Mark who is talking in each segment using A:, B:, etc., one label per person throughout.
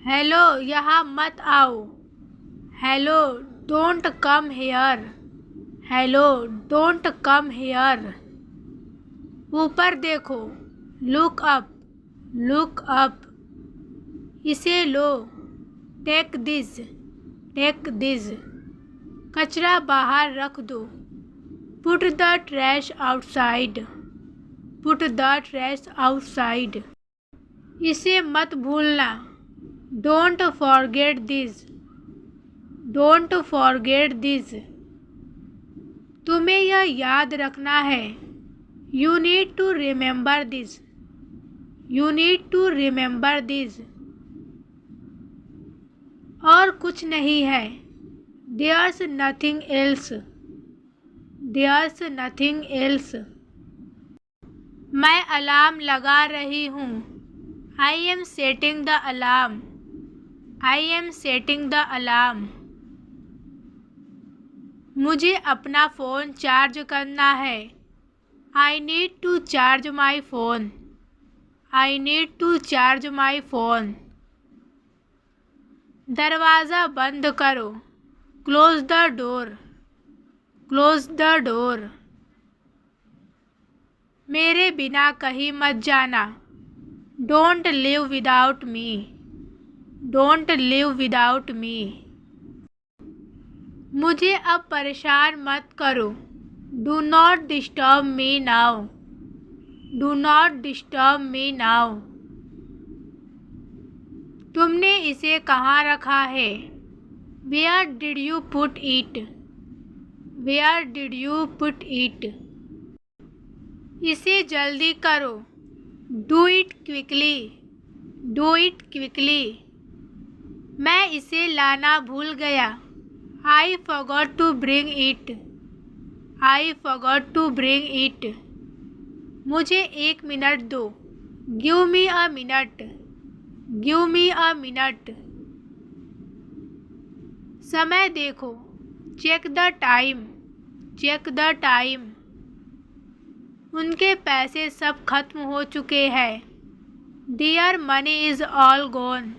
A: Hello, यहाँ मत आओ। Hello, don't come here. Hello, don't come here. ऊपर देखो, लुक अप, लुक अप। इसे लो, टेक दिस, टेक दिस। कचरा बाहर रख दो, put the trash outside, put the trash outside. इसे मत भूलना, don't forget this, don't forget this. तुम्हें यह याद रखना है, you need to remember this, you need to remember this. और कुछ नहीं है, there's nothing else, there's nothing else. मैं अलार्म लगा रही हूँ, I am setting the alarm, I am setting the alarm. मुझे अपना फ़ोन चार्ज करना है, I need to charge my phone, I need to charge my phone. दरवाज़ा बंद करो, close the door, close the door. मेरे बिना कहीं मत जाना, don't leave without me, don't leave without me. मुझे अब परेशान मत करो, do not disturb me now, do not disturb me now. तुमने इसे कहाँ रखा है, where did you put it, where did you put it. इसे जल्दी करो, do it quickly, do it quickly. मैं इसे लाना भूल गया, I forgot to bring it, I forgot to bring it. मुझे 1 मिनट दो, give me a minute, give me a minute. समय देखो, check the time, check the time. उनके पैसे सब खत्म हो चुके हैं, their money is all gone,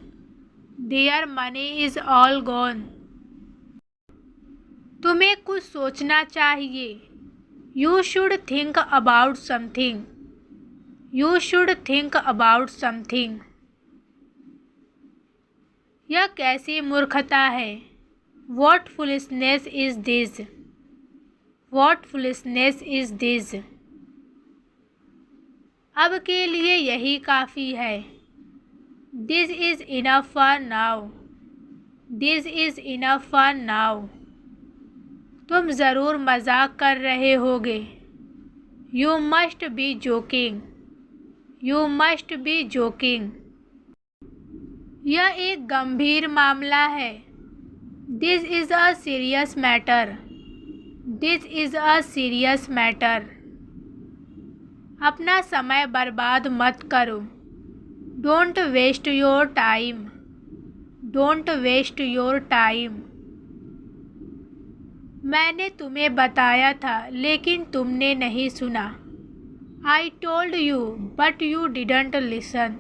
A: there money is all gone. तुम्हें कुछ सोचना चाहिए, you should think about something, you should think about something. यह कैसी मूर्खता है, what foolishness is this, what foolishness is this. अब के लिए यही काफ़ी है, this is enough for now, this is enough for now. तुम ज़रूर मजाक कर रहे होगे, you must be joking, you must be joking. यह एक गंभीर मामला है, this is a serious matter, this is a serious matter. अपना समय बर्बाद मत करो, don't waste your time, don't waste your time. मैंने तुम्हें बताया था लेकिन तुमने नहीं सुना, I told you but you didn't listen,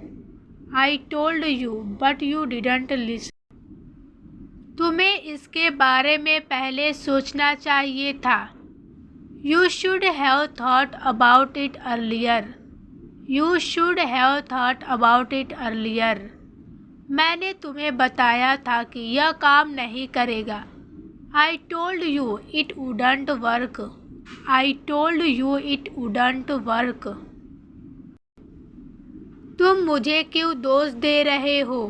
A: I told you but you didn't listen. तुम्हें इसके बारे में पहले सोचना चाहिए था, you should have thought about it earlier, you should have thought about it earlier. मैंने तुम्हें बताया था कि यह काम नहीं करेगा, I told you it wouldn't work, I told you it wouldn't work. तुम मुझे क्यों दोष दे रहे हो,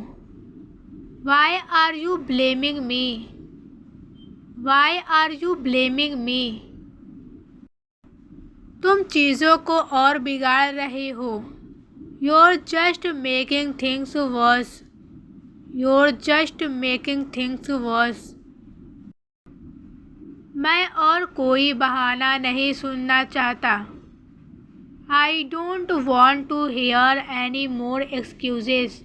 A: why are you blaming me, why are you blaming me. तुम चीज़ों को और बिगाड़ रहे हो, you're just making things worse, you're just making things worse। मैं और कोई बहाना नहीं सुनना चाहता, I don't want to hear any more excuses।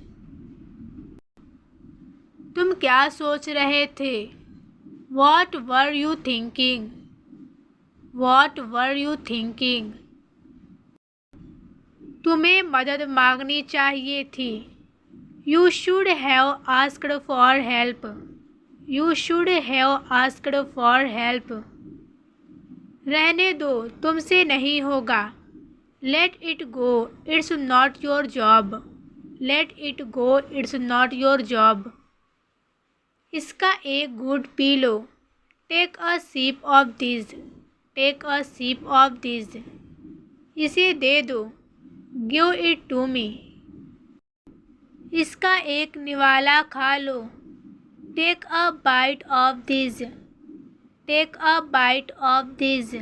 A: तुम क्या सोच रहे थे, What were you thinking, What were you thinking। तुम्हें मदद मांगनी चाहिए थी, You should have asked for help. You should have asked for help. रहने दो, तुमसे नहीं होगा. Let it go, it's not your job. Let it go, it's not your job. इसका एक घूंट पी लो. Take a sip of this. Take a sip of this. इसे दे दो. Give it to me. इसका एक निवाला खा लो. Take a bite of this. Take a bite of this.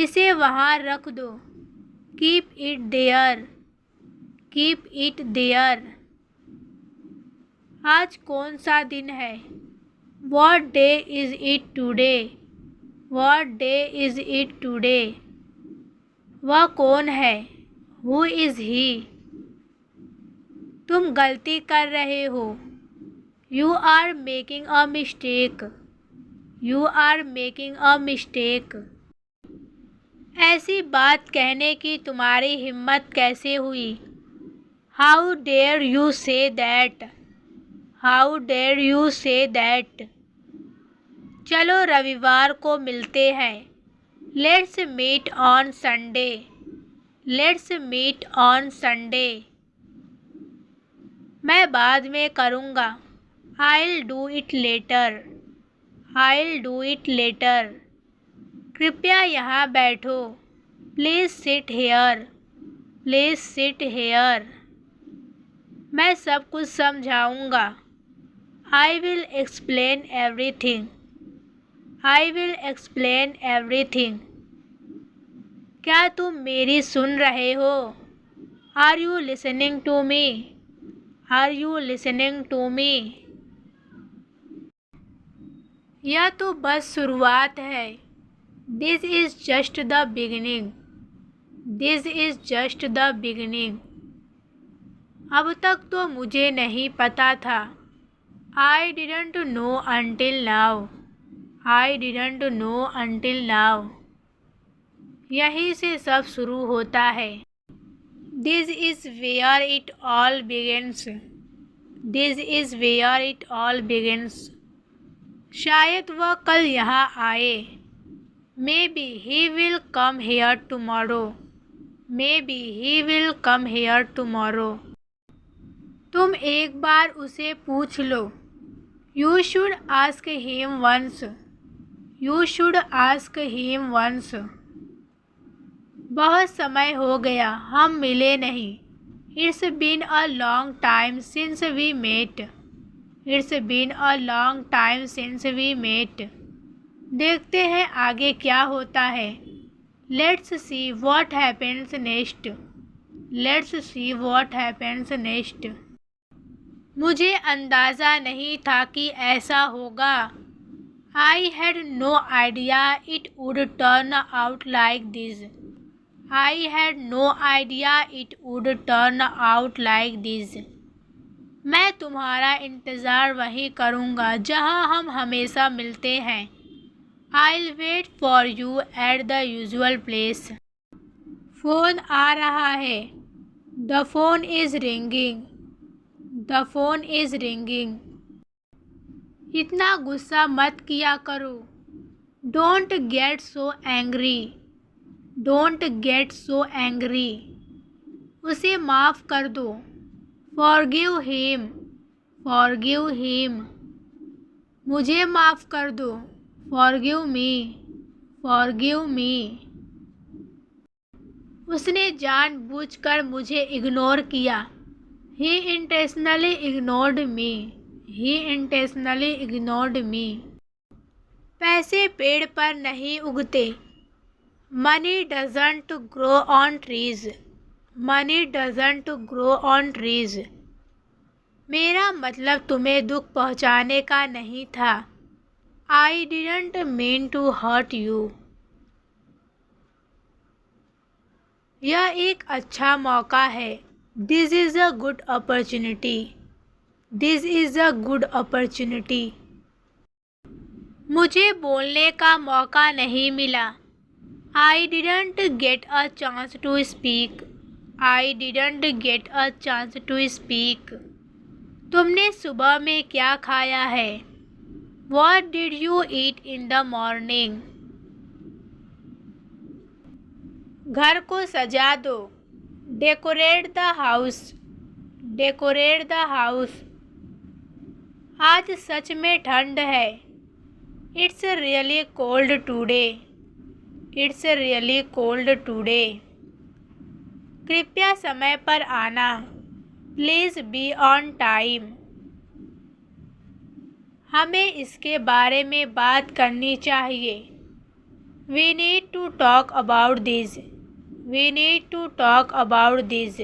A: इसे वहाँ रख दो. Keep it there. Keep it there. आज कौन सा दिन है? What day is it today? What day is it today? वह कौन है? Who is he? तुम गलती कर रहे हो. You are making a mistake. You are making a mistake. ऐसी बात कहने की तुम्हारी हिम्मत कैसे हुई? How dare you say that? How dare you say that? चलो रविवार को मिलते हैं. Let's meet on Sunday. Let's meet on Sunday. मैं बाद में करूँगा. I'll do it later. I'll do it later. कृपया यहाँ बैठो. Please sit here. Please sit here. मैं सब कुछ समझाऊँगा. I will explain everything. I will explain everything. क्या तुम मेरी सुन रहे हो? Are you listening to me? Are you listening to me? यह तो बस शुरुआत है. This is just the beginning. This is just the beginning. अब तक तो मुझे नहीं पता था. I didn't know until now. I didn't know until now. यहीं से सब शुरू होता है. This is where it all begins. This is where it all begins. शायद वह कल यहाँ आए. Maybe he will come here tomorrow. Maybe he will come here tomorrow. तुम एक बार उसे पूछ लो. You should ask him once. You should ask him once. बहुत समय हो गया, हम मिले नहीं. It's been a long time since we met. It's been a long time since we met. देखते हैं आगे क्या होता है. Let's see what happens next. Let's see what happens next. मुझे अंदाज़ा नहीं था कि ऐसा होगा. I had no idea it would turn out like this. I had no idea it would turn out like this. मैं तुम्हारा इंतज़ार वहीं करूँगा जहाँ हम हमेशा मिलते हैं. I'll wait for you at the usual place. Phone आ रहा है. The phone is ringing. The phone is ringing. इतना गुस्सा मत किया करो. Don't get so angry. Don't get so angry. उसे माफ़ कर दो. Forgive him. Forgive him. मुझे माफ़ कर दो. Forgive me. Forgive me. उसने जानबूझकर मुझे इग्नोर किया. He intentionally ignored me. He intentionally ignored me. पैसे पेड़ पर नहीं उगते. Money doesn't grow on trees. Money doesn't grow on trees. मेरा मतलब तुम्हें दुख पहुंचाने का नहीं था. I didn't mean to hurt you. यह एक अच्छा मौका है. This is a good opportunity. This is a good opportunity. मुझे बोलने का मौका नहीं मिला. I didn't get a chance to speak. I didn't get a chance to speak. तुमने सुबह में क्या खाया है? What did you eat in the morning? घर को सजा दो. Decorate the house. Decorate the house. आज सच में ठंड है. It's really cold today. It's really cold today. कृपया समय पर आना. Please be on time. हमें इसके बारे में बात करनी चाहिए. We need to talk about this. We need to talk about this.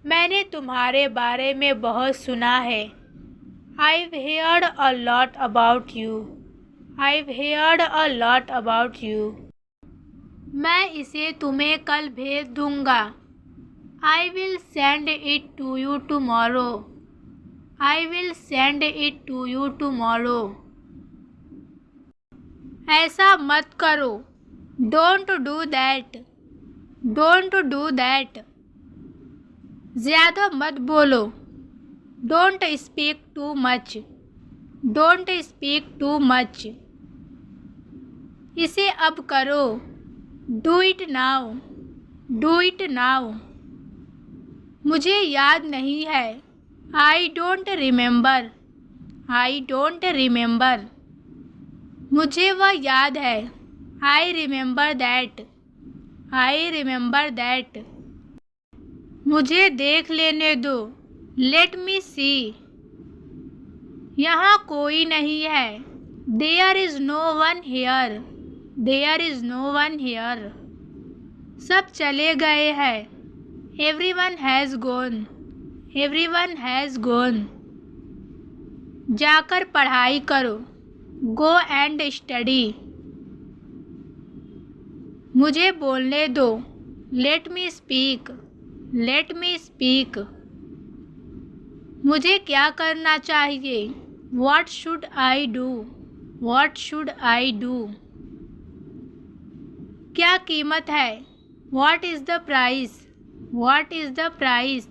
A: मैंने तुम्हारे बारे में बहुत सुना है. I've heard a lot about you. I've heard a lot about you. मैं इसे तुम्हें कल भेज दूंगा. I will send it to you tomorrow. I will send it to you tomorrow. ऐसा मत करो. Don't do that. Don't do that. ज़्यादा मत बोलो. Don't speak too much. Don't speak too much. इसे अब करो. Do it now. Do it now. मुझे याद नहीं है. I don't remember. I don't remember. मुझे वह याद है. I remember that. I remember that. मुझे देख लेने दो. Let me see. यहाँ कोई नहीं है. There is no one here. There is no one here. सब चले गए हैं. Everyone has gone. Everyone has gone. जाकर पढ़ाई करो. Go and study. मुझे बोलने दो. Let me speak. Let me speak. मुझे क्या करना चाहिए? What should I do? What should I do? क्या कीमत है? What is the price? What is the price?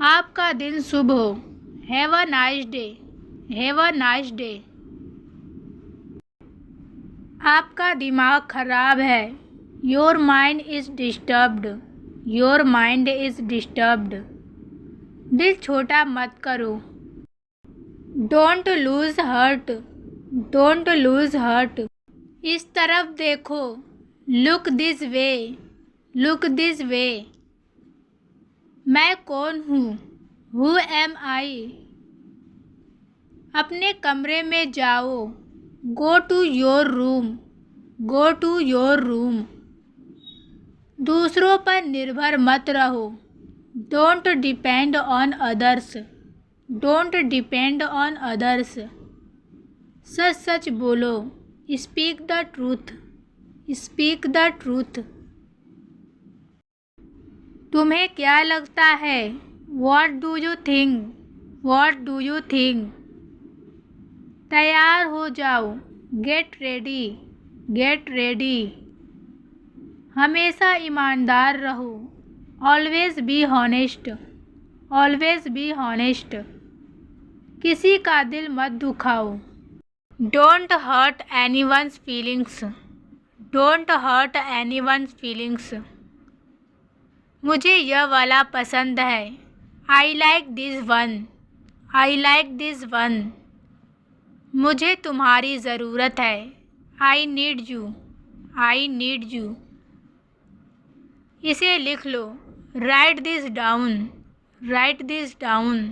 A: आपका दिन शुभ हो. Have a nice day. Have a nice day. आपका दिमाग खराब है. Your mind is disturbed. Your mind is disturbed. दिल छोटा मत करो. Don't lose heart. Don't lose heart. इस तरफ देखो. Look this way. Look this way. मैं कौन हूँ? Who am I? अपने कमरे में जाओ. Go to your room. Go to your room. दूसरों पर निर्भर मत रहो. Don't depend on others. Don't depend on others. सच सच बोलो. Speak the truth. Speak the truth. तुम्हें क्या लगता है? What do you think? What do you think? तैयार हो जाओ. Get ready. Get ready. हमेशा ईमानदार रहो. Always be honest. Always be honest. किसी का दिल मत दुखाओ. Don't hurt anyone's feelings. Don't hurt anyone's feelings. मुझे यह वाला पसंद है. I like this one. I like this one. मुझे तुम्हारी ज़रूरत है. I need you. I need you. इसे लिख लो. Write this down. Write this down.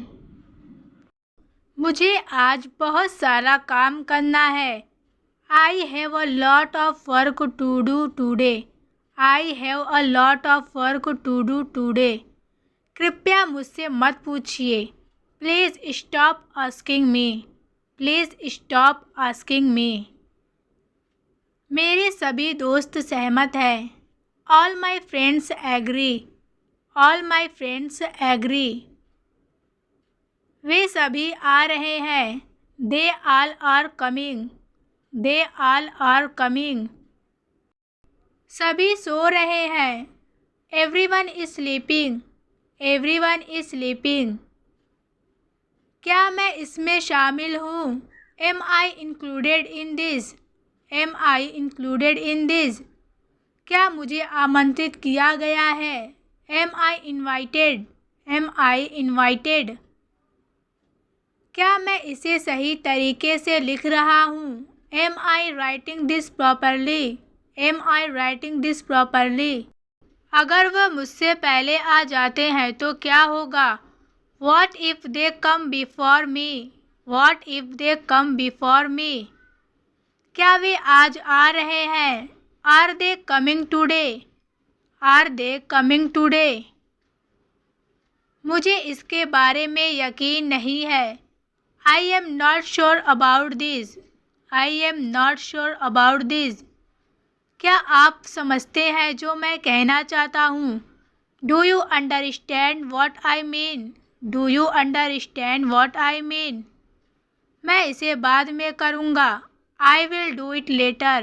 A: मुझे आज बहुत सारा काम करना है. I have a lot of work to do today. I have a lot of work to do today. कृपया मुझसे मत पूछिए. Please stop asking me. Please stop asking me. मेरे सभी दोस्त सहमत हैं. All my friends agree. All my friends agree. वे सभी आ रहे हैं. They all are coming. They all are coming. सभी सो रहे हैं. Everyone is sleeping, everyone is sleeping. क्या मैं इसमें शामिल हूँ? Am I included in this, am I included in this. क्या मुझे आमंत्रित किया गया है? Am I invited, am I invited. क्या मैं इसे सही तरीके से लिख रहा हूँ? Am I writing this properly, am I writing this properly. अगर वह मुझसे पहले आ जाते हैं तो क्या होगा? What if they come before me? What if they come before me? क्या वे आज आ रहे हैं? Are they coming today? Are they coming today? मुझे इसके बारे में यकीन नहीं है। I am not sure about this. I am not sure about this. क्या आप समझते हैं जो मैं कहना चाहता हूँ? Do you understand what I mean? Do you understand what I mean? मैं इसे बाद में करूँगा। I will do it later.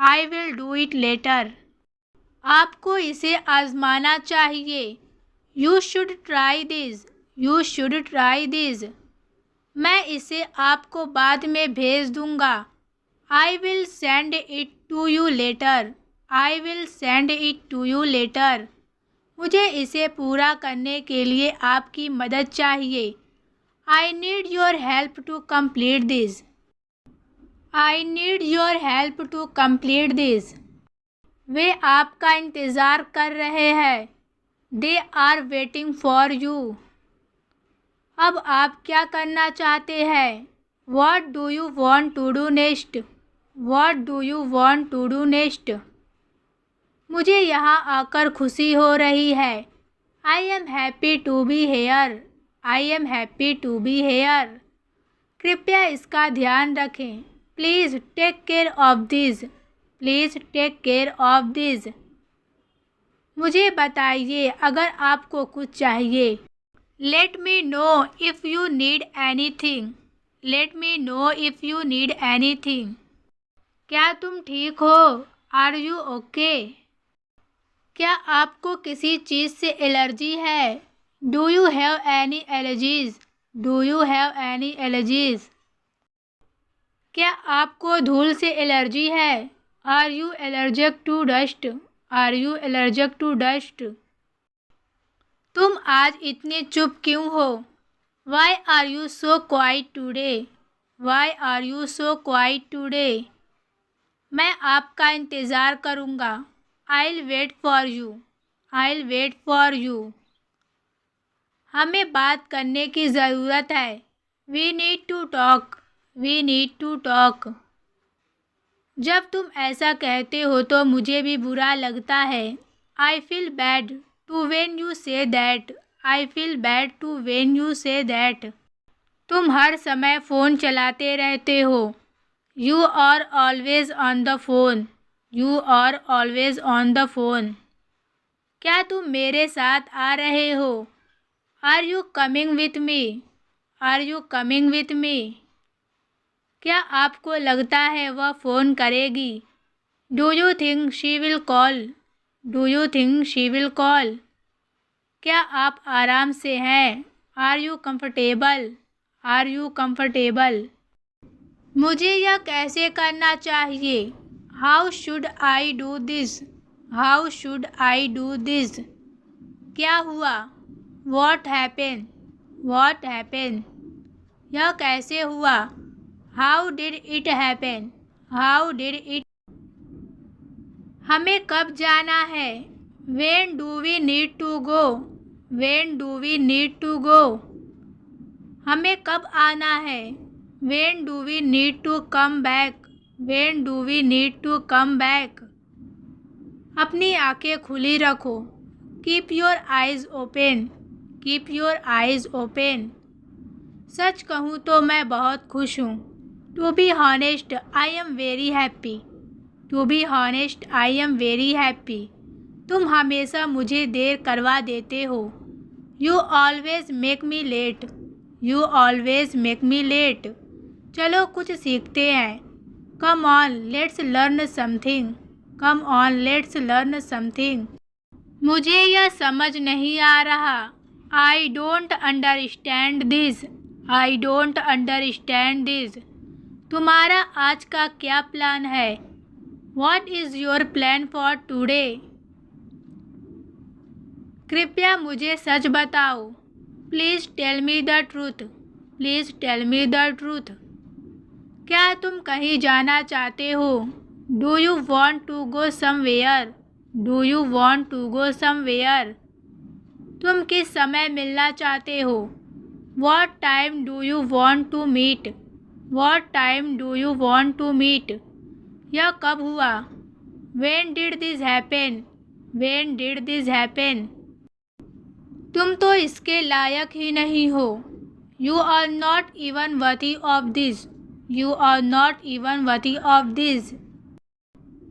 A: I will do it later. आपको इसे आजमाना चाहिए। You should try this. You should try this. मैं इसे आपको बाद में भेज दूँगा। I will send it to you later. I will send it to you later. मुझे इसे पूरा करने के लिए आपकी मदद चाहिए। I need your help to complete this. I need your help to complete this. वे आपका इंतज़ार कर रहे हैं। They are waiting for you. अब आप क्या करना चाहते हैं? What do you want to do next? What do you want to do next? मुझे यहाँ आकर खुशी हो रही है। I am happy to be here. I am happy to be here. कृपया इसका ध्यान रखें। Please take care of this. Please take care of this. मुझे बताइए अगर आपको कुछ चाहिए। Let me know if you need anything. Let me know if you need anything. क्या तुम ठीक हो? Are you okay? क्या आपको किसी चीज़ से एलर्जी है? Do you have any allergies? Do you have any allergies? क्या आपको धूल से एलर्जी है? Are you allergic to dust? Are you allergic to dust? तुम आज इतने चुप क्यों हो? Why are you so quiet today? Why are you so quiet today? मैं आपका इंतज़ार करूँगा। I'll wait for you. I'll wait for you. हमें बात करने की ज़रूरत है। We need to talk. We need to talk. जब तुम ऐसा कहते हो तो मुझे भी बुरा लगता है। I feel bad to when you say that. I feel bad to when you say that. तुम हर समय फ़ोन चलाते रहते हो। You are always on the phone. You are always on the phone. क्या तुम मेरे साथ आ रहे हो? Are you coming with me? Are you coming with me? क्या आपको लगता है वह फ़ोन करेगी? Do you think she will call? Do you think she will call? क्या आप आराम से हैं? Are you comfortable? Are you comfortable? मुझे यह कैसे करना चाहिए? How should I do this? How should I do this? क्या हुआ? What happened? What happened? यह कैसे हुआ? How did it happen? How did it? हमें कब जाना है? When do we need to go? When do we need to go? हमें कब आना है? When do we need to come back? When do we need to come back? अपनी आंखें खुली रखो। Keep your eyes open. Keep your eyes open. सच कहूँ तो मैं बहुत खुश हूँ। To be honest, I am very happy. To be honest, I am very happy. तुम हमेशा मुझे देर करवा देते हो। You always make me late. You always make me late. चलो कुछ सीखते हैं। Come on, let's learn something. Come on, let's learn something. मुझे यह समझ नहीं आ रहा। I don't understand this. I don't understand this. तुम्हारा आज का क्या प्लान है? What is your plan for today? कृपया मुझे सच बताओ। Please tell me the truth. Please tell me the truth. क्या तुम कहीं जाना चाहते हो? Do you want to go somewhere? Do you want to go somewhere? तुम किस समय मिलना चाहते हो? What time do you want to meet? What time do you want to meet? यह कब हुआ? When did this happen? When did this happen? तुम तो इसके लायक ही नहीं हो। You are not even worthy of this. You are not even worthy of this.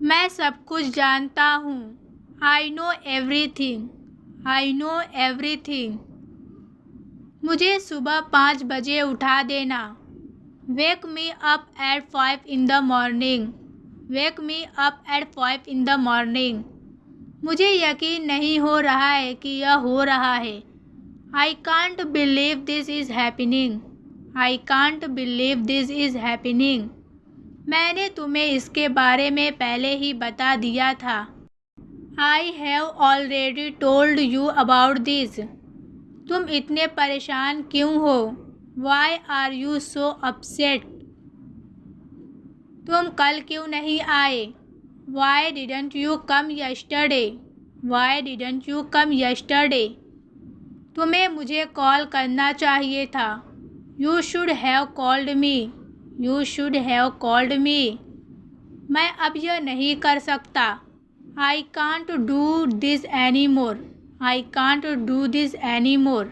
A: मैं सब कुछ जानता हूँ। I know everything. I know everything. मुझे सुबह 5 बजे उठा देना। Wake me up at 5 in the morning. Wake me up at 5 in the morning. मुझे यकीन नहीं हो रहा है कि यह हो रहा है। I can't believe this is happening. I can't believe this is happening. मैंने तुम्हें इसके बारे में पहले ही बता दिया था। I have already told you about this. तुम इतने परेशान क्यों हो? Why are you so upset? तुम कल क्यों नहीं आए? Why didn't you come yesterday? Why didn't you come yesterday? तुम्हें मुझे कॉल करना चाहिए था। You should have called me. You should have called me. मैं अब यह नहीं कर सकता। I can't do this anymore. I can't do this anymore.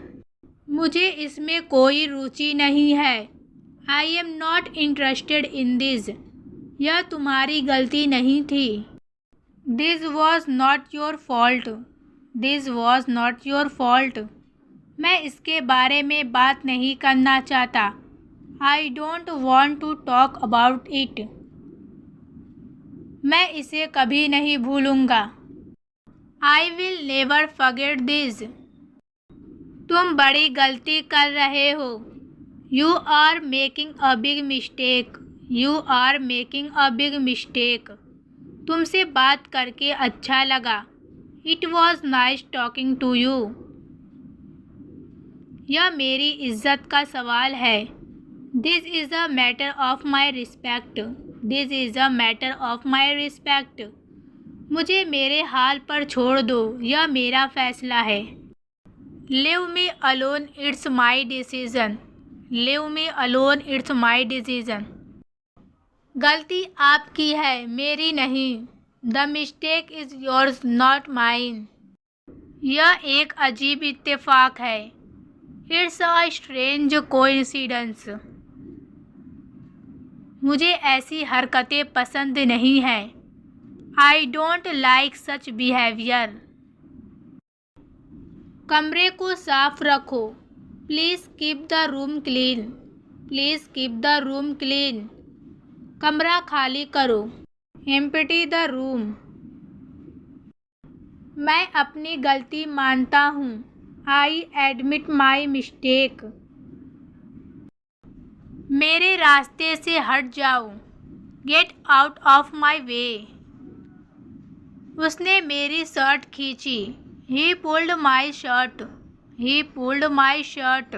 A: मुझे इसमें कोई रुचि नहीं है। I am not interested in this. यह तुम्हारी गलती नहीं थी। This was not your fault. This was not your fault. मैं इसके बारे में बात नहीं करना चाहता। I don't want to talk about it. मैं इसे कभी नहीं भूलूंगा। I will never forget this. तुम बड़ी गलती कर रहे हो। You are making a big mistake. You are making a big mistake. तुमसे बात करके अच्छा लगा। It was nice talking to you. यह मेरी इज्जत का सवाल है। This is a matter of my respect. This is a matter of my respect. मुझे मेरे हाल पर छोड़ दो, यह मेरा फैसला है। Leave me alone, it's my decision. Leave me alone, it's my decision. गलती आपकी है, मेरी नहीं। The mistake is yours, not mine. यह एक अजीब इत्तेफाक है। It's a strange coincidence. मुझे ऐसी हरकतें पसंद नहीं हैं। I don't like such behavior. कमरे को साफ रखो। Please keep the room clean. Please keep the room clean. कमरा खाली करो। Empty the room. मैं अपनी गलती मानता हूँ। I admit my mistake. मेरे रास्ते से हट जाओ। Get out of my way. उसने मेरी शर्ट खींची। He pulled my shirt. He pulled my shirt.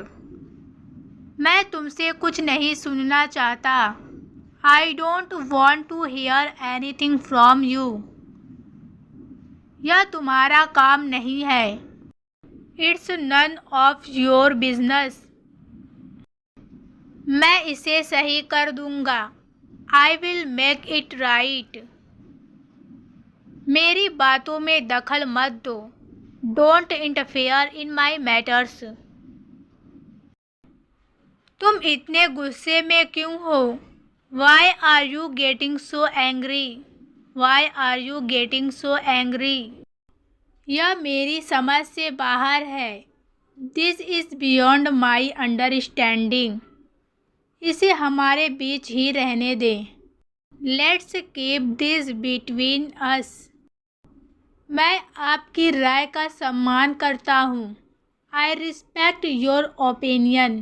A: मैं तुमसे कुछ नहीं सुनना चाहता। I don't want to hear anything from you. यह तुम्हारा काम नहीं है। It's none of your business. मैं इसे सही कर दूंगा। I will make it right. मेरी बातों में दखल मत दो। Don't interfere in my matters. तुम इतने गुस्से में क्यों हो? Why are you getting so angry? Why are you getting so angry? यह मेरी समझ से बाहर है। This is beyond my understanding. इसे हमारे बीच ही रहने दें। Let's keep this between us. मैं आपकी राय का सम्मान करता हूँ। I respect your opinion.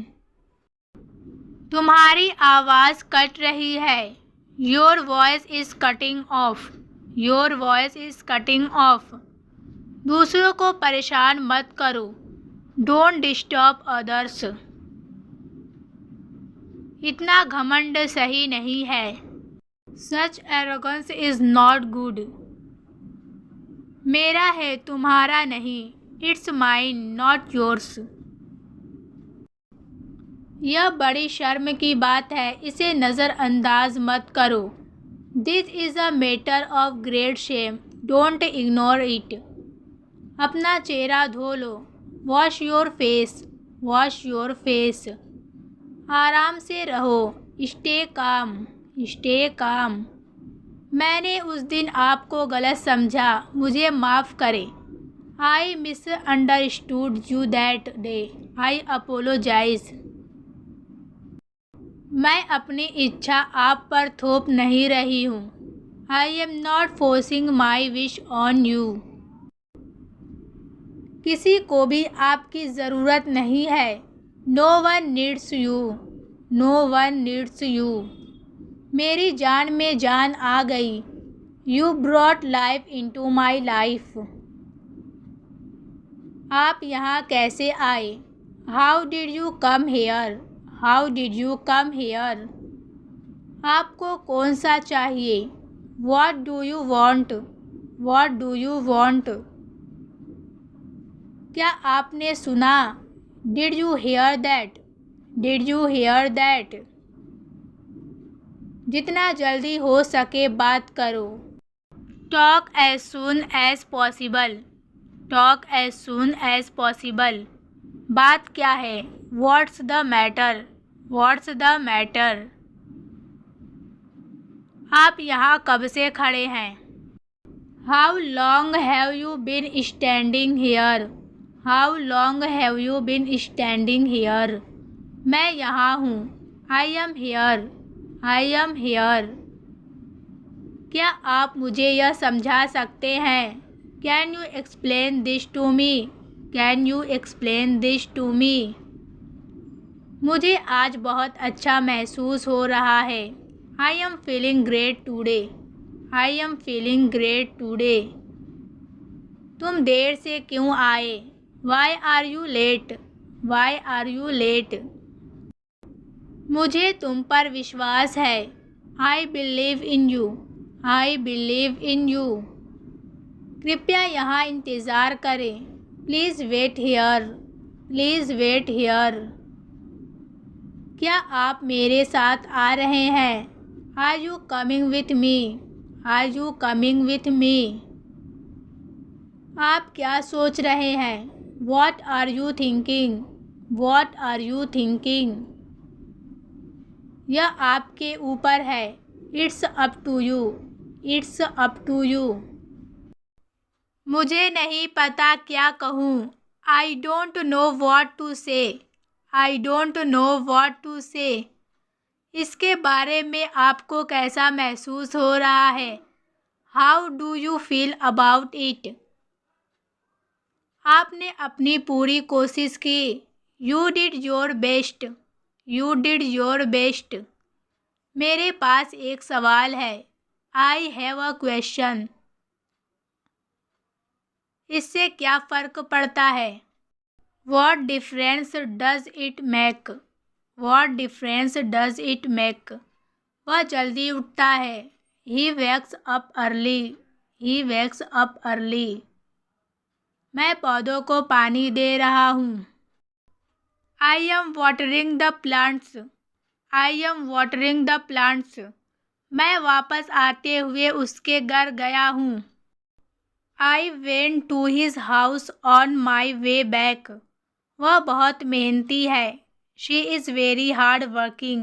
A: तुम्हारी आवाज़ कट रही है। Your voice is cutting of. Your voice is cutting of. दूसरों को परेशान मत करो। Don't disturb others. इतना घमंड सही नहीं है। सच एरोगेंस इज़ नॉट गुड। मेरा है, तुम्हारा नहीं। It's mine not yours. यह बड़ी शर्म की बात है, इसे नज़रअंदाज मत करो। This is a matter of great shame, don't ignore it. अपना चेहरा धो लो। Wash your face. Wash your face. आराम से रहो। Stay calm. Stay calm. मैंने उस दिन आपको गलत समझा, मुझे माफ़ करें। I misunderstood you that day. I apologise. मैं अपनी इच्छा आप पर थोप नहीं रही हूँ। I am not forcing my wish on you. किसी को भी आपकी ज़रूरत नहीं है। No one needs you. No one needs you. मेरी जान में जान आ गई। You brought life into my life. आप यहाँ कैसे आए? How did you come here? How did you come here? आपको कौन सा चाहिए? What do you want? What do you want? क्या आपने सुना? Did you hear that? Did you hear that? जितना जल्दी हो सके बात करो। Talk as soon as possible. Talk as soon as possible. बात क्या है? What's the matter? What's the matter? आप यहाँ कब से खड़े हैं? How long have you been standing here? How long have you been standing here? मैं यहाँ हूँ। I am here. I am here. क्या आप मुझे यह समझा सकते हैं? Can you explain this to me? Can you explain this to me? मुझे आज बहुत अच्छा महसूस हो रहा है। I am feeling great today. I am feeling great today. तुम देर से क्यों आए? Why are you late? Why are you late? मुझे तुम पर विश्वास है। I believe in you. I believe in you. कृपया यहाँ इंतज़ार करें। Please wait here. Please wait here. क्या आप मेरे साथ आ रहे हैं? Are you coming with me? Are you coming with me? आप क्या सोच रहे हैं? What are you thinking? What are you thinking? यह आपके ऊपर है। It's up to you. It's up to you. मुझे नहीं पता क्या कहूँ। I don't know what to say. I don't know what to say. इसके बारे में आपको कैसा महसूस हो रहा है? How do you feel about it? आपने अपनी पूरी कोशिश की। You did your best. You did your best. मेरे पास एक सवाल है। I have a question. इससे क्या फ़र्क पड़ता है? What difference does it make? What difference does it make? वह जल्दी उठता है। He wakes up early. He wakes up early. मैं पौधों को पानी दे रहा हूँ। I am watering the plants. I am watering the plants. मैं वापस आते हुए उसके घर गया हूँ। I went to his house on my way back. वह बहुत मेहनती है। She is very hard working.